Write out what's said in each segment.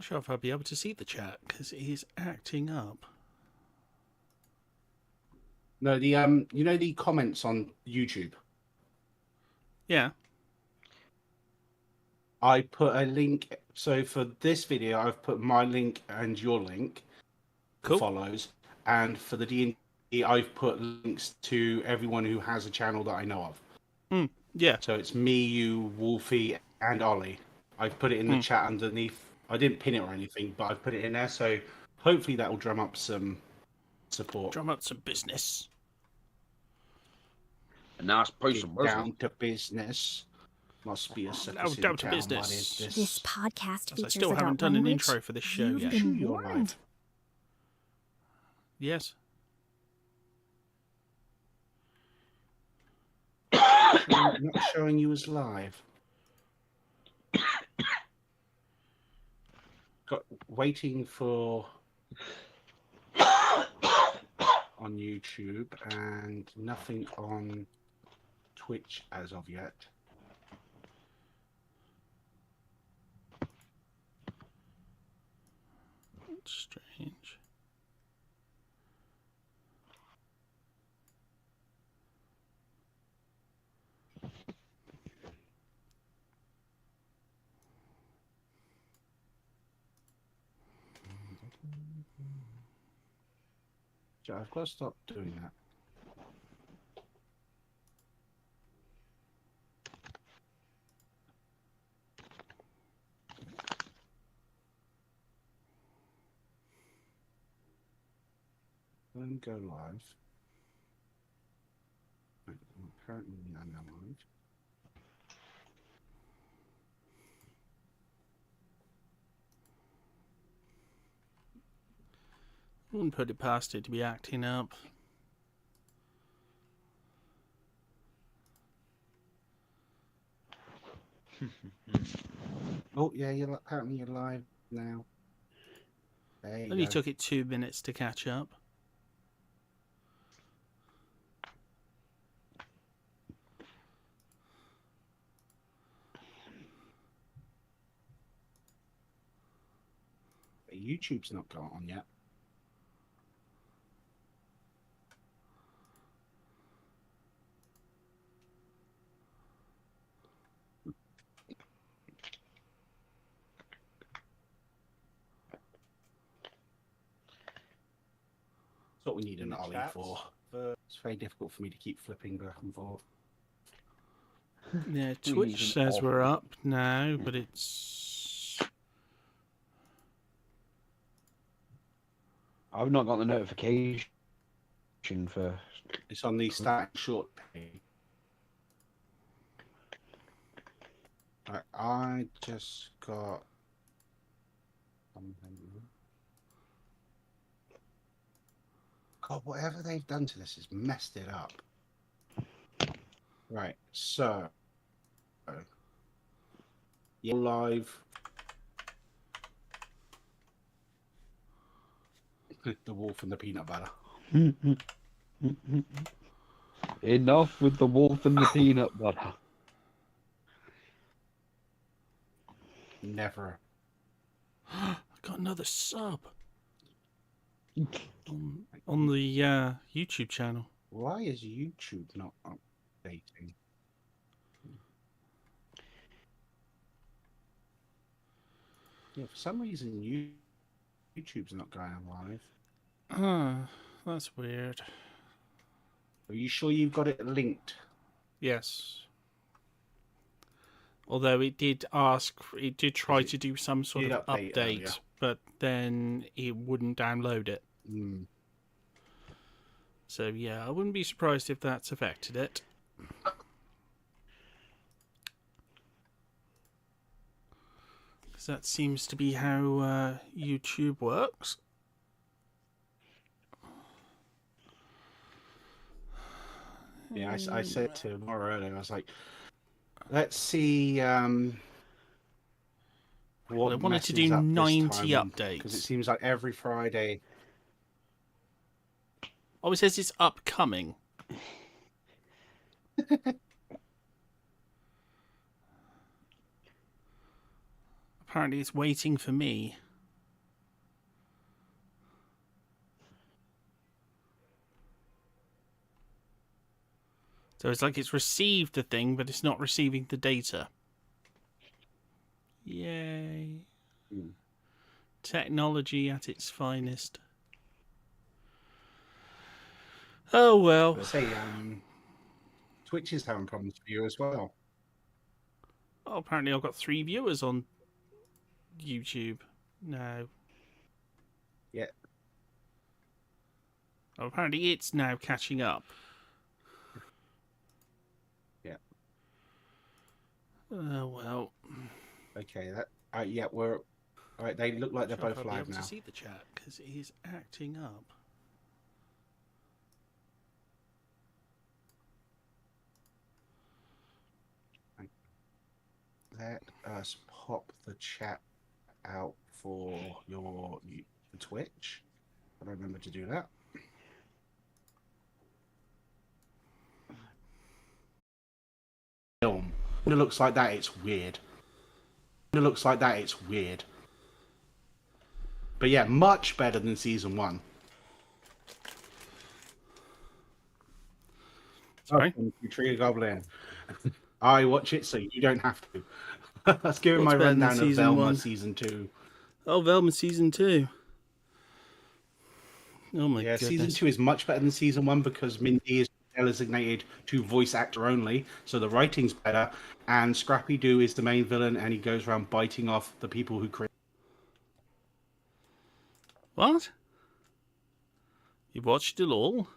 sure if I'll be able to see the chat because it is acting up. No, the you know the comments on YouTube. Yeah. I put a link. So for this video, I've put my link and your link for Cool. follows, and for the D&D, I've put links to everyone who has a channel that I know of. Yeah. So it's me, you, Wolfie, and Ollie. I've put it in the chat underneath. I didn't pin it or anything, but I've put it in there. So hopefully that will drum up some support. Drum up some business. A nice piece of Get business. down to business. Must be a circus in down to town. business. What is this? This podcast As I features still adult haven't done an language. intro for this show You've yet. been You're warned. live. Yes. Not showing you as live. Got waiting for on YouTube and nothing on Twitch as of yet. Strange. I've got to stop doing that. Let them go live. Currently, I'm not live. Wouldn't put it past it to be acting up. Oh yeah, apparently you're live now. There you Only go. took it 2 minutes to catch up. YouTube's not got on yet. That's what we need an Ollie for. It's very difficult for me to keep flipping back and forth. Yeah, need Twitch an says we're offer. up now, but it's... I've not got the notification for. It's on the static short page. Right, I just got God, whatever they've done to this has messed it up. Right, so you're live. The wolf and the peanut butter. Enough with the wolf and the peanut butter. Never. I got another sub on the YouTube channel. Why is YouTube not updating? Yeah, for some reason YouTube's not going live. That's weird. Are you sure you've got it linked? Yes. Although it did try to do some sort did of update update, earlier. but then it wouldn't download it. So yeah, I wouldn't be surprised if that's affected it. Because that seems to be how YouTube works. Yeah, I said to Maura earlier, I was like, let's see what I wanted to messes do up this 90 time, updates. because it seems like every Friday. Oh, it says it's upcoming. Apparently it's waiting for me. So it's like it's received the thing, but it's not receiving the data. Yay. Hmm. Technology at its finest. Oh, well. But say, Twitch is having problems for you as well. Oh, apparently I've got 3 viewers on YouTube now. Yeah. Oh, apparently it's now catching up. Yeah. Oh, well. Okay, that yeah, we're all right. They look like they're Sure, both I'll be live able now. to see the chat because it is acting up. Let us pop the chat out for your Twitch. I don't remember to do that. Film. When it looks like that, it's weird. When it looks like that, it's weird. But yeah, much better than season 1. Sorry? You Tree of Goblin. I watch it, so you don't have to. Let's give What's my better than rundown of season Velma 1? season 2. Oh, Velma season 2. Oh my Yeah, goodness. season 2 is much better than season 1 because Mindy is designated to voice actor only, so the writing's better. And Scrappy Doo is the main villain, and he goes around biting off the people who create. What? You watched it all?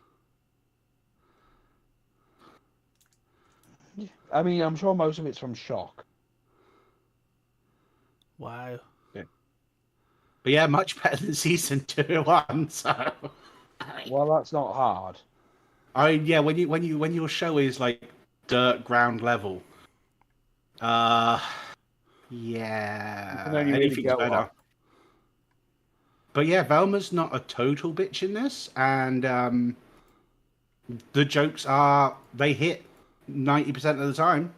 I mean, I'm sure most of it's from shock. Wow. But yeah, much better than season 2 1. So, Well, that's not hard. yeah, when your show is like dirt ground level, yeah, You can only really anything's go better. up. But yeah, Velma's not a total bitch in this, and the jokes they hit 90% of the time.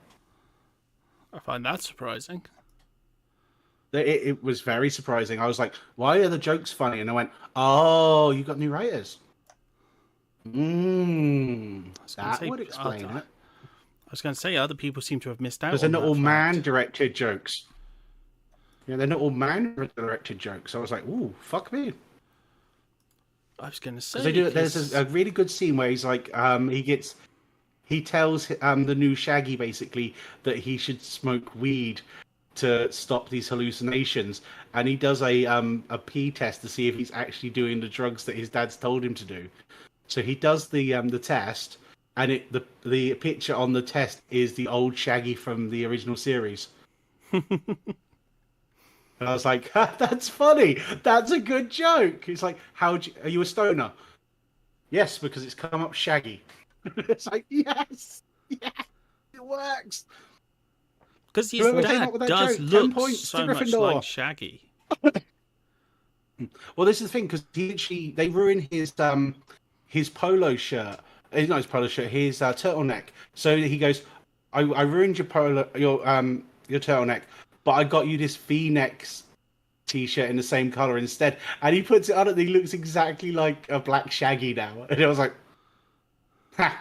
I find that surprising. It was very surprising. I was like, "Why are the jokes funny?" And I went, "Oh, you got new writers." That say, would explain it. I was going to say, other people seem to have missed out Because they're on not that all fact. man-directed jokes. Yeah, they're not all man-directed jokes. I was like, "Ooh, fuck me." I was going to say, Because they do. There's because- a really good scene where he's like, he tells the new Shaggy basically that he should smoke weed to stop these hallucinations, and he does a pee test to see if he's actually doing the drugs that his dad's told him to do. So he does the test, and the picture on the test is the old Shaggy from the original series. And I was like, "That's funny. That's a good joke." He's like, are you a stoner?" "Yes, because it's come up Shaggy." It's like, yes, it works. Because his Whoever came dad up with that does joke, 10 look points so to much Gryffindor. like Shaggy. Well, this is the thing, because they ruin his polo shirt. Not his polo shirt, his turtleneck. So he goes, I ruined your turtleneck, but I got you this V-neck t-shirt in the same color instead. And he puts it on and he looks exactly like a black Shaggy now. And I was like, ha,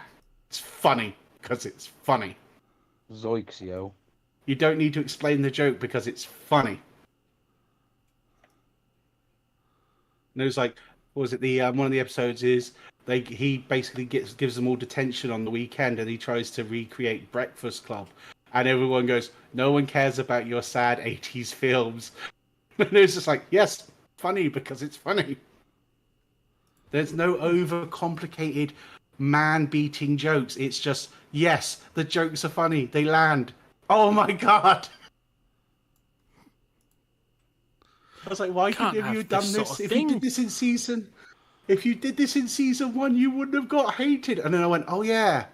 it's funny because it's funny. Zoiks, yo. You don't need to explain the joke because it's funny. And it was like, what was it? The one of the episodes is he basically gives them all detention on the weekend, and he tries to recreate Breakfast Club, and everyone goes, "No one cares about your sad '80s films." And it was just like, yes, funny because it's funny. There's no overcomplicated man-beating jokes. It's just, yes, the jokes are funny. They land. Oh my god! I was like, why Can't could you have done this this? sort of If thing. you did this in season 1, you wouldn't have got hated. And then I went, oh yeah,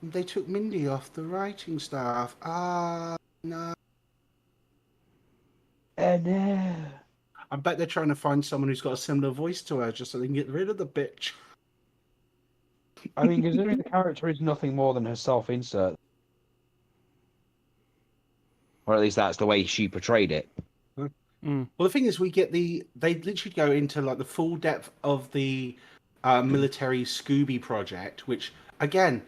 they took Mindy off the writing staff. Ah, no. No. I bet they're trying to find someone who's got a similar voice to her, just so they can get rid of the bitch. I mean, considering the character is nothing more than her self-insert. Or at least that's the way she portrayed it. Mm. Well, the thing is, they literally go into like the full depth of the military Scooby project, which again,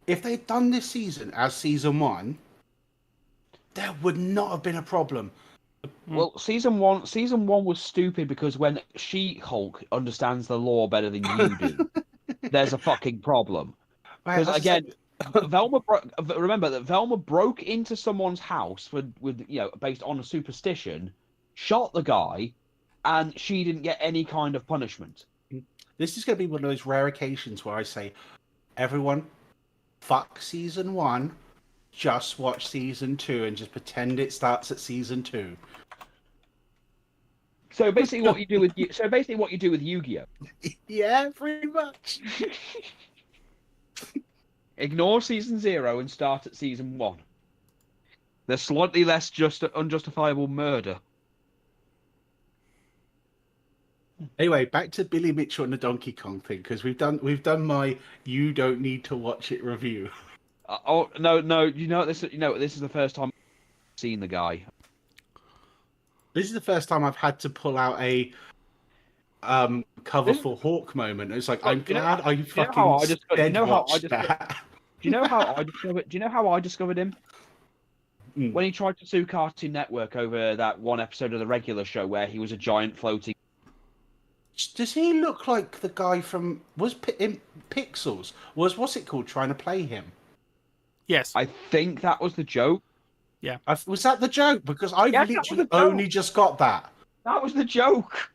if they'd done this season as season 1, there would not have been a problem. Well, season one was stupid because when She-Hulk understands the law better than you do, there's a fucking problem. Right, Because again, remember that Velma broke into someone's house with based on a superstition, shot the guy, and she didn't get any kind of punishment. this is going to be one of those rare occasions where I say, everyone, fuck season 1, just watch season 2 and just pretend it starts at season 2. So basically, what you do with Yu-Gi-Oh, Yeah, pretty much. ignore season 0 and start at season 1. There's slightly less unjustifiable murder. Anyway, back to Billy Mitchell and the Donkey Kong thing, because we've done my you don't need to watch it review. No, this is the first time I've seen the guy. This is the first time I've had to pull out a cover for Hawk moment. It's like, I'm glad I fucking sped watched that. Do you know how I discovered him? When he tried to sue Cartoon Network over that one episode of the regular show where he was a giant floating. Does he look like the guy from in Pixels? What's it called? Trying to play him. Yes. I think that was the joke. Yeah. Was that the joke? Because I Yes, literally only just got that. That was the joke.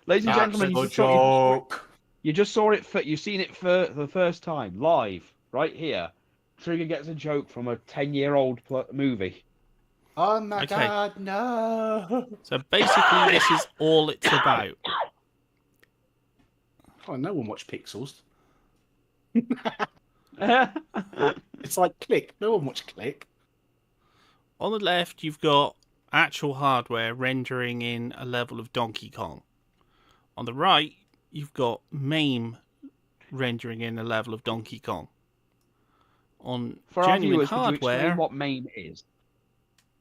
Ladies and gentlemen, you just saw it. You've seen it for the first time live right here. Trigger gets a joke from a 10-year-old movie. Oh my god, no! So basically, this is all it's about. Oh, no one watched Pixels. It's like Click. No one watched Click. On the left, you've got actual hardware rendering in a level of Donkey Kong. On the right, you've got MAME rendering in a level of Donkey Kong. On For genuine our viewers, hardware, could you explain what MAME is?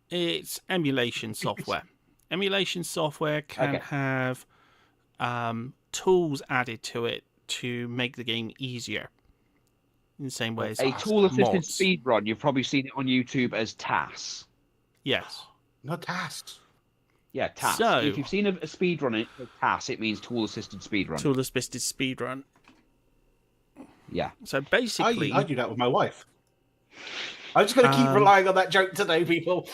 It's emulation software. Emulation software can have tools added to it to make the game easier. In the same way as a tool-assisted mods. speedrun. You've probably seen it on YouTube as TAS. Yes. Not tasks. Yeah, TAS. So- If you've seen a speedrun in TAS, it means tool-assisted speedrun. Tool-assisted speedrun. Yeah. So basically, I do that with my wife. I'm just going to keep relying on that joke today, people.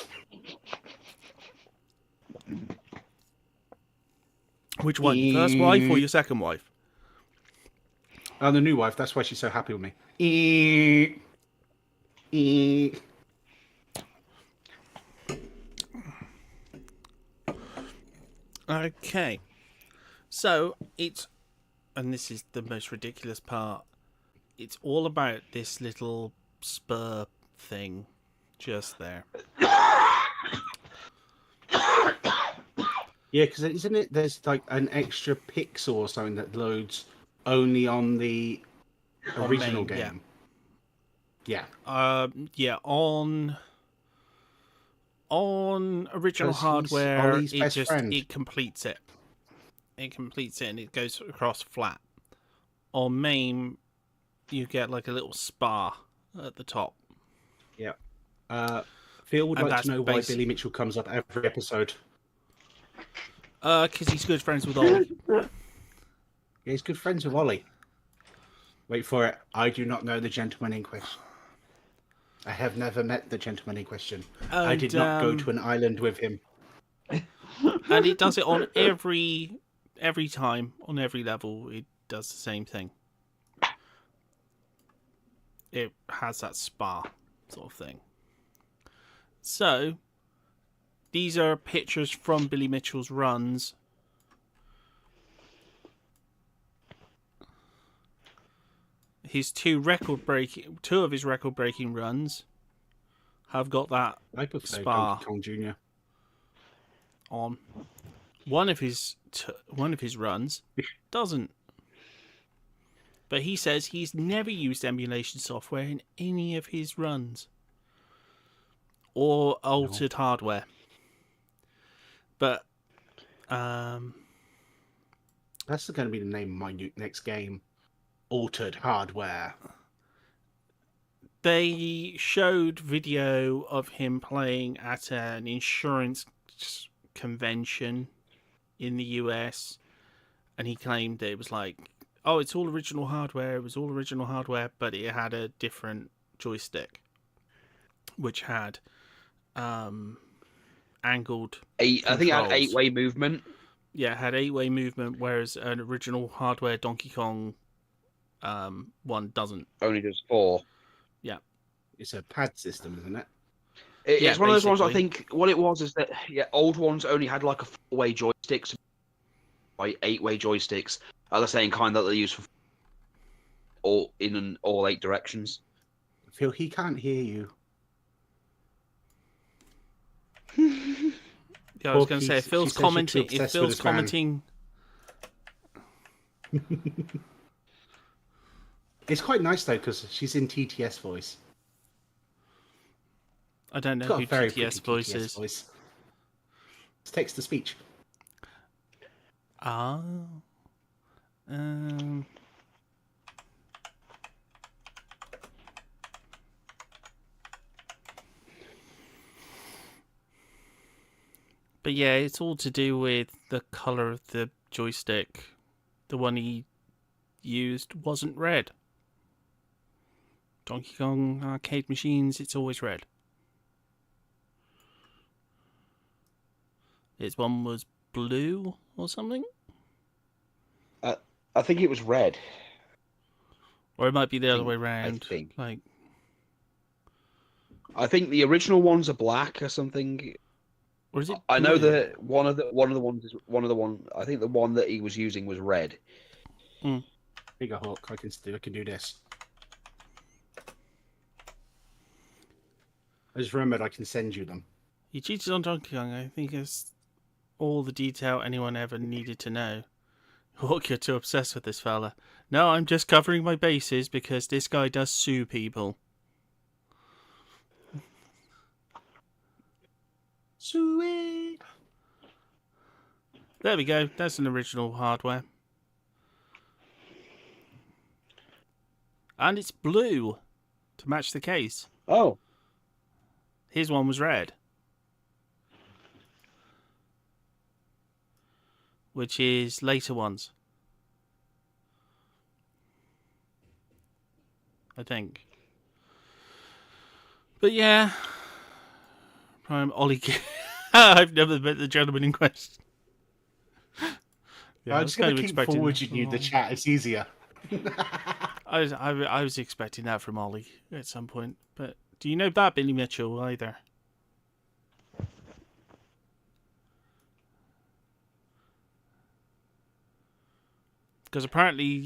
which one? Your first wife or your second wife? And the new wife. That's why she's so happy with me. Okay. So it's, and this is the most ridiculous part, it's all about this little spur thing just there. Yeah, because isn't it? There's like an extra pixel or something that loads only on the original main, game. Yeah. Yeah, on original 'Cause he's hardware, Ollie's best friend. it completes it. It completes it and it goes across flat. On MAME, you get like a little spar at the top. Yeah. Phil would And like that's to know why basic- Billy Mitchell comes up every episode. Because he's good friends with Ollie. Yeah, he's good friends with Ollie. Wait for it. I do not know the gentleman in question. I have never met the gentleman in question. I And, did not go to an island with him. And it does it on every time, on every level. It does the same thing. It has that spar sort of thing. So, these are pictures from Billy Mitchell's runs. Two of his record-breaking runs have got that I prefer Spa. Donkey Kong Jr. on. One of his runs doesn't. But he says he's never used emulation software in any of his runs or altered hardware. But That's going to be the name of my next game. Altered Hardware. They showed video of him playing at an insurance convention in the US, and he claimed that it was like, oh, it's all original hardware. It was all original hardware, but it had a different joystick, which had angled. I think it had controls. 8-way movement. Yeah, it had 8-way movement, whereas an original hardware Donkey Kong one doesn't. Only does 4. Yeah. It's a pad system, isn't it? It's one of those ones. I basically. think what it was is that old ones only had like a 4-way joysticks, like 8-way joysticks are the same kind that they use for all 8 directions. Phil, he can't hear you. Yeah, I was going to say, if Phil's commenting, It's quite nice though because she's in TTS voice. I don't know She's got who a very TTS voice is. voice. It's text to speech. Ah. But yeah, it's all to do with the color of the joystick. The one he used wasn't red. Donkey Kong arcade machines, it's always red. His one was blue or something? I think it was red. Or it might be the other way around. I think. Like, I think the original ones are black or something. or is it? I know blue? that one of the ones. I think the one that he was using was red. Bigger Hawk, I can do this. I just remembered I can send you them. He cheated on Donkey Kong. I think it's all the detail anyone ever needed to know. Hawk, you're too obsessed with this fella. No, I'm just covering my bases because this guy does sue people. Sweet. There we go. That's an original hardware. And it's blue to match the case. Oh, His one was red. Which is later ones. I think. But yeah. Prime Ollie. I've never met the gentleman in question. Yeah, I'm just going to keep forwarding you the chat. It's easier. I was expecting that from Ollie at some point. But do you know that Billy Mitchell either? Because apparently,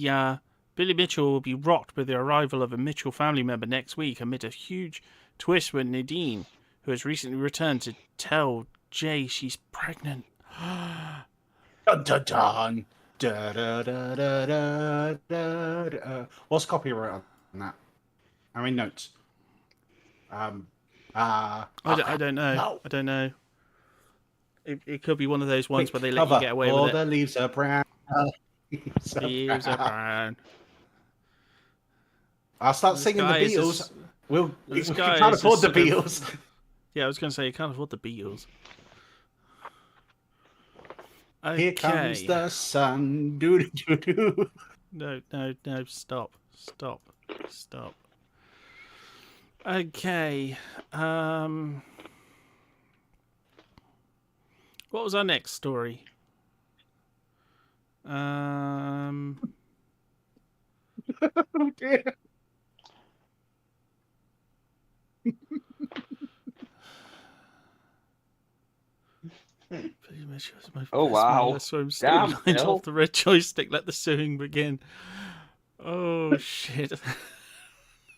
Billy Mitchell will be rocked with the arrival of a Mitchell family member next week amid a huge twist with Nadine, who has recently returned to tell Jay she's pregnant. Dun dun dun. Da, da, da, da, da, da, da. What's copyright on that? How many notes? I don't know. No. I don't know. It could be one of those ones where they let Cover. you get away All with the it. leaves are brown. Leaves are brown. I'll start singing the guy is Beatles. just- we this guy can't is afford the just sort of- Beatles. Yeah, I was going to say, you can't afford the Beatles. Here Okay. comes the sun. Doo doo doo. No, stop. Okay. What was our next story? Oh dear. Oh, wow. So I'm Damn, still Phil. off the red joystick. Let the suing begin. Oh shit!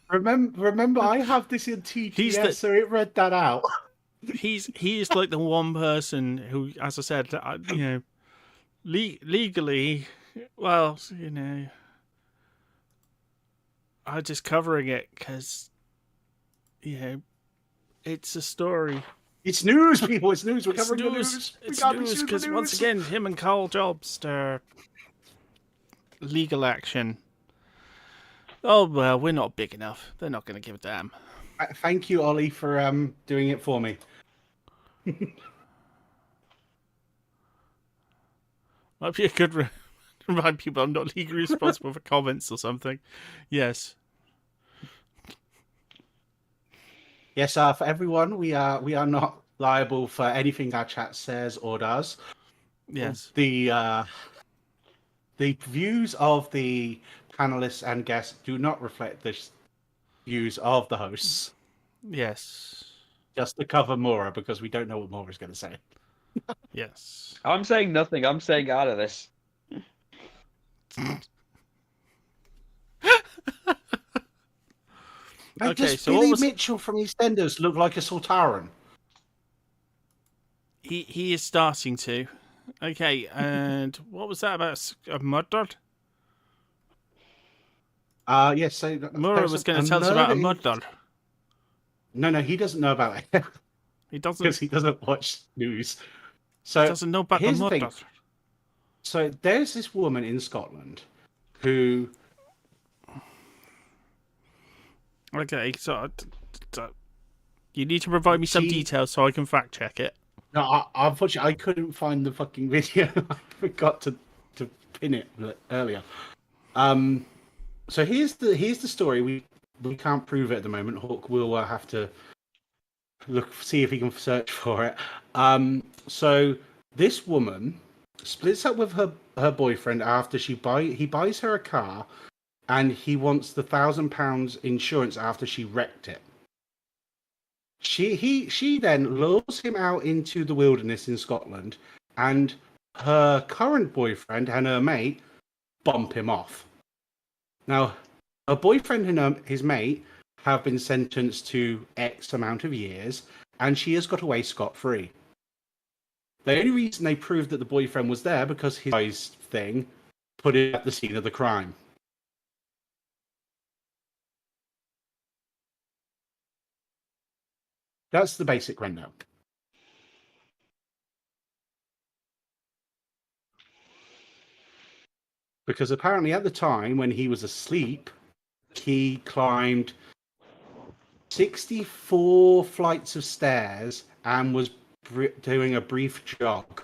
Remember, I have this in He's TTS, the- so it read that out. He is like the one person who, as I said, legally, well, I'm just covering it because, it's a story. It's news, people. It's news. We're It's covering the news. news. We It's can't be news sued for because once news. again, him and Carl Jobst are legal action. Oh, well, we're not big enough. They're not going to give a damn. Thank you, Ollie, for doing it for me. Might be a good remind people I'm not legally responsible for comments or something. Yes. Yes, for everyone, we are not liable for anything our chat says or does. Yes. The views of the panelists and guests do not reflect the views of the hosts. Yes. Just to cover Maura, because we don't know what Maura's going to say. Yes. I'm saying nothing. I'm saying out of this. Okay, does so Billy what was... Mitchell from EastEnders look like a Sultaran? He is starting to. Okay, and what was that about a murder? Yes. So Mura was going to tell us about a murder. No, he doesn't know about it. He doesn't. Because he doesn't watch news. So He doesn't know about the here's the murder. thing. So there's this woman in Scotland who... Okay, so you need to provide me some details so I can fact check it. No, unfortunately, I couldn't find the fucking video. I forgot to pin it earlier. So here's the story. We can't prove it at the moment. Hawk will have to see if he can search for it. So this woman splits up with her boyfriend after he buys her a car, and he wants the £1,000 insurance after she wrecked it. She then lures him out into the wilderness in Scotland, and her current boyfriend and her mate bump him off. Now, her boyfriend and his mate have been sentenced to X amount of years, and she has got away scot-free. The only reason they proved that the boyfriend was there because his eyes thing put it at the scene of the crime. That's the basic rundown. Because apparently at the time when he was asleep, he climbed 64 flights of stairs and was doing a brief jog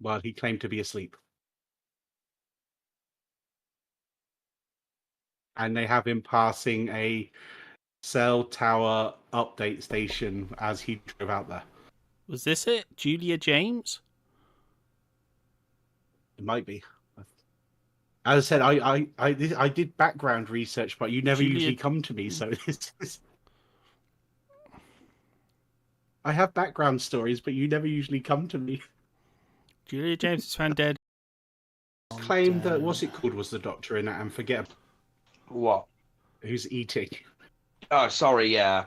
while he claimed to be asleep. And they have him passing a cell tower update station as he drove out there. Was this it? Julia James? It might be. As I said, I did background research, but you never usually come to me, so I have background stories, but you never usually come to me. Julia James is found dead. Claimed that what's it called was the doctor in that, and forget What? who's eating. Oh, sorry. Yeah.